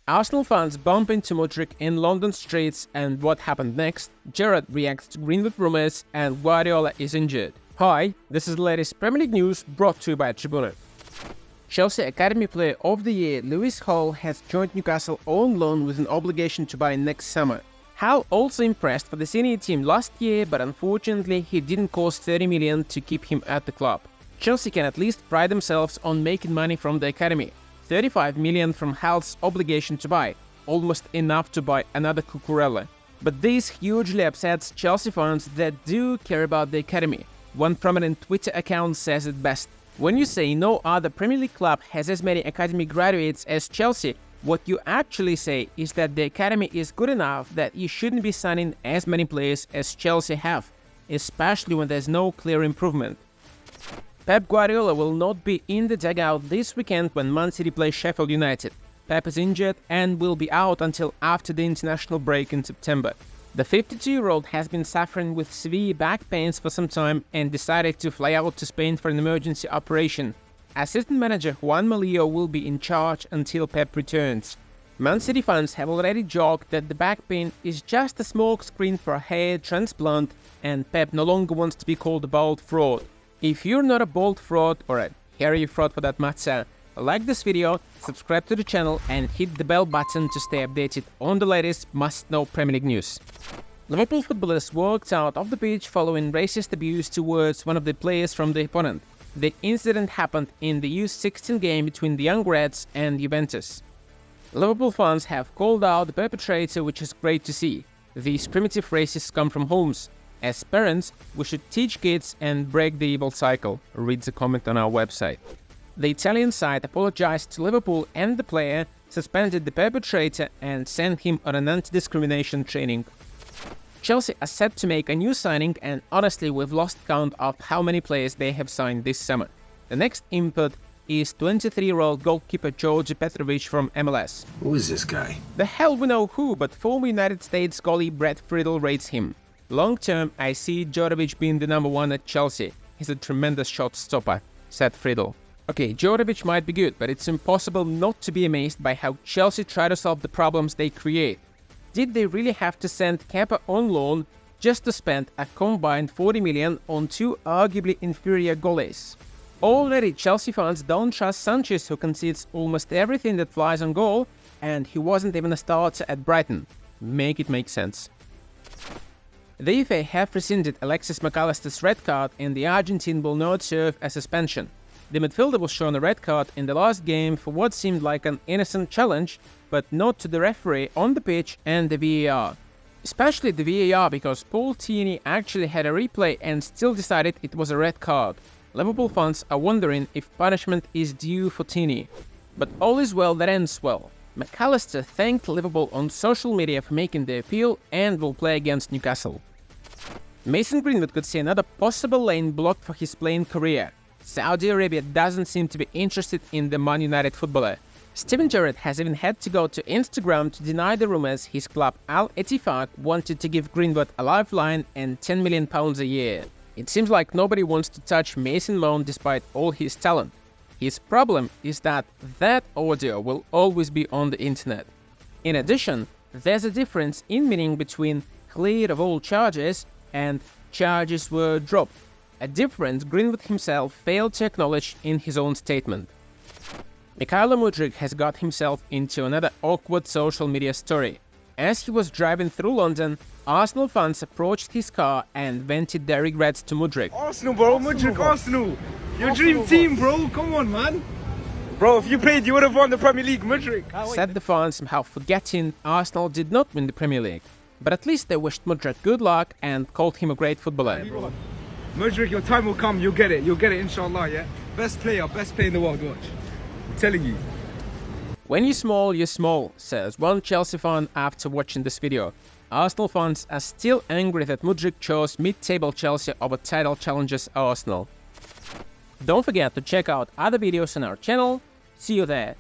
Arsenal fans bump into Mudryk in London streets, and what happened next? Gerrard reacts to Greenwood rumours, and Guardiola is injured. Hi, this is the latest Premier League news brought to you by Tribuna. Chelsea Academy Player of the Year Lewis Hall has joined Newcastle on loan with an obligation to buy next summer. Hall also impressed for the senior team last year, but unfortunately he didn't cost 30 million to keep him at the club. Chelsea can at least pride themselves on making money from the academy. 35 million from Hall's obligation to buy, almost enough to buy another Cucurella. But this hugely upsets Chelsea fans that do care about the academy. One prominent Twitter account says it best: when you say no other Premier League club has as many academy graduates as Chelsea, what you actually say is that the academy is good enough that you shouldn't be signing as many players as Chelsea have, especially when there's no clear improvement. Pep Guardiola will not be in the dugout this weekend when Man City plays Sheffield United. Pep is injured and will be out until after the international break in September. The 52-year-old has been suffering with severe back pains for some time and decided to fly out to Spain for an emergency operation. Assistant manager Juan Malillo will be in charge until Pep returns. Man City fans have already joked that the back pain is just a smokescreen for a hair transplant, and Pep no longer wants to be called a bald fraud. If you're not a bald fraud, or a hairy fraud for that matter, like this video, subscribe to the channel and hit the bell button to stay updated on the latest must-know Premier League news. Liverpool footballers walked out of the pitch following racist abuse towards one of the players from the opponent. The incident happened in the U16 game between the Young Reds and Juventus. Liverpool fans have called out the perpetrator, which is great to see. These primitive racists come from homes. As parents, we should teach kids and break the evil cycle, reads a comment on our website. The Italian side apologized to Liverpool and the player, suspended the perpetrator and sent him on an anti-discrimination training. Chelsea are set to make a new signing, and honestly we've lost count of how many players they have signed this summer. The next input is 23-year-old goalkeeper Georgi Petrovic from MLS. Who is this guy? The hell we know who, but former United States goalie Brett Friedel rates him. Long term, I see Djordjevic being the number one at Chelsea. He's a tremendous shot stopper, said Friedel. Okay, Djordjevic might be good, but it's impossible not to be amazed by how Chelsea try to solve the problems they create. Did they really have to send Kepa on loan just to spend a combined 40 million on two arguably inferior goalies? Already, Chelsea fans don't trust Sanchez, who concedes almost everything that flies on goal, and he wasn't even a starter at Brighton. Make it make sense. The FA have rescinded Alexis McAllister's red card, and the Argentine will not serve a suspension. The midfielder was shown a red card in the last game for what seemed like an innocent challenge, but not to the referee on the pitch and the VAR. Especially the VAR, because Paul Tierney actually had a replay and still decided it was a red card. Liverpool fans are wondering if punishment is due for Tierney. But all is well that ends well. McAllister thanked Liverpool on social media for making the appeal and will play against Newcastle. Mason Greenwood could see another possible lane blocked for his playing career. Saudi Arabia doesn't seem to be interested in the Man United footballer. Steven Gerrard has even had to go to Instagram to deny the rumours his club Al Ettifaq wanted to give Greenwood a lifeline and £10 million a year. It seems like nobody wants to touch Mason Mount despite all his talent. His problem is that audio will always be on the internet. In addition, there's a difference in meaning between cleared of all charges and charges were dropped, a difference Greenwood himself failed to acknowledge in his own statement. Mykhailo Mudryk has got himself into another awkward social media story. As he was driving through London, Arsenal fans approached his car and vented their regrets to Mudryk. Arsenal, bro, Mudryk, Arsenal. Your dream team, bro. Come on, man. Bro, if you played, you would have won the Premier League, Mudryk. Said the fans, somehow forgetting Arsenal did not win the Premier League. But at least they wished Mudryk good luck and called him a great footballer. Mudryk, your time will come. You'll get it. You'll get it, inshallah, yeah? Best player in the world, watch. I'm telling you. When you're small, says one Chelsea fan after watching this video. Arsenal fans are still angry that Mudryk chose mid-table Chelsea over title challengers Arsenal. Don't forget to check out other videos on our channel. See you there.